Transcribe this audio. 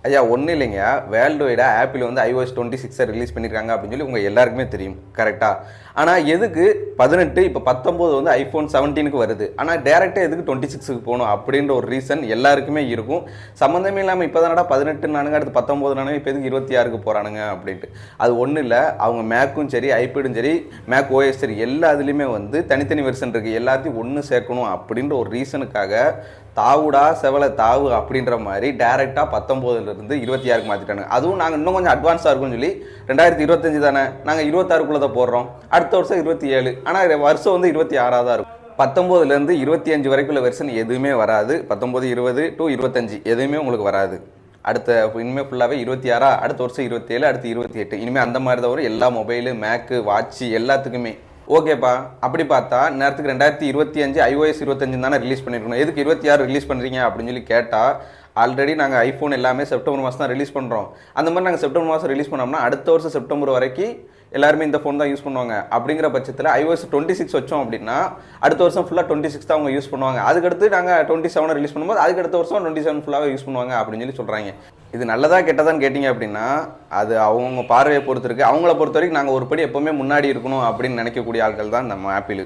ஐயா ஒன்றும் இல்லைங்க. வேர்ல்டு வைடாக ஆப்பிள் வந்து iOS 26 ரிலீஸ் பண்ணியிருக்காங்க அப்படின்னு சொல்லி உங்கள் எல்லாருக்குமே தெரியும், கரெக்டாக? ஆனால் எதுக்கு 18 இப்போ 19 வந்து ஐஃபோன் 17க்கு வருது, ஆனால் டேரெக்டாக எதுக்கு 26க்கு போகணும் அப்படின்ற ஒரு ரீசன் எல்லாருக்குமே இருக்கும். சம்மந்தமே இல்லாமல் இப்போ தானடா 18 நானுங்க, அடுத்து 19 நானுங்க, இப்போ எதுக்கு 26க்கு போகிறானுங்க அப்படின்ட்டு. அது ஒன்றும் இல்லை, அவங்க மேக்கும் சரி ஐபேடும் சரி மேக் ஓஎஸ் சரி எல்லா இதுலேயுமே வந்து தனித்தனி வெர்ஷன் இருக்குது, எல்லாத்தையும் ஒன்று சேர்க்கணும் அப்படின்ற ஒரு ரீசனுக்காக தாவுடா செவலை தாவு அப்படின்ற மாதிரி டேரெக்டாக 19லேருந்து 26க்கு மாற்றிட்டாங்க. அதுவும் நாங்கள் இன்னும் கொஞ்சம் அட்வான்ஸாக இருக்கும்னு சொல்லி 2025 தானே, நாங்கள் 26க்குள்ளே தான் போடுறோம், அடுத்த வருஷம் 27, ஆனால் வருஷம் வந்து 26ஆக தான் இருக்கும். 19லேருந்து 25 வரைக்குள்ள வெர்ஷன் எதுவுமே வராது. 19, 20 to 25 எதுவுமே உங்களுக்கு வராது. அடுத்த இனிமேல் ஃபுல்லாகவே 26, அடுத்த வருஷம் 27, அடுத்து 28, இனிமேல் அந்த மாதிரி தான் வரும் எல்லா மொபைலு மேக்கு வாட்சி எல்லாத்துக்குமே. ஓகேப்பா, அப்படி பார்த்தா நேரத்துக்கு 2025 iOS 25 தானே ரிலீஸ் பண்ணியிருக்கணும், எதுக்கு 26 ரிலீஸ் பண்ணுறீங்க அப்படின்னு சொல்லி கேட்டால், ஆல்ரெடி நாங்கள் ஐஃபோன் எல்லாமே செப்டம்பர் மாதம் தான் ரிலீஸ் பண்ணுறோம். அந்த மாதிரி நாங்கள் செப்டம்பர் மாதம் ரிலீஸ் பண்ணோம்னா அடுத்த வருஷம் செப்டம்பர் வரைக்கும் எல்லாருமே இந்த ஃபோன் தான் யூஸ் பண்ணுவாங்க. அப்படிங்கிற பட்சத்தில் iOS 26 வச்சோம் அப்படின்னா அடுத்த வருஷம் ஃபுல்லாக 26 தான் அவங்க யூஸ் பண்ணுவாங்க. அதுக்கடுத்து நாங்கள் 27 ரிலீஸ் பண்ணும்போது அதுக்கு அடுத்த வருஷம் 27 ஃபுல்லாகவே யூஸ் பண்ணுவாங்க அப்படின்னு சொல்லி சொல்கிறாங்க. இது நல்லதா கெட்டதான்னு கேட்டிங்க அப்படின்னா அது அவங்க பார்வையை பொறுத்து இருக்குது. அவங்கள பொறுத்த வரைக்கும் நாங்கள் ஒரு படி எப்போவுமே முன்னாடி இருக்கணும் அப்படின்னு நினைக்கக்கூடிய ஆட்கள் தான் நம்ம ஆப்பிள்.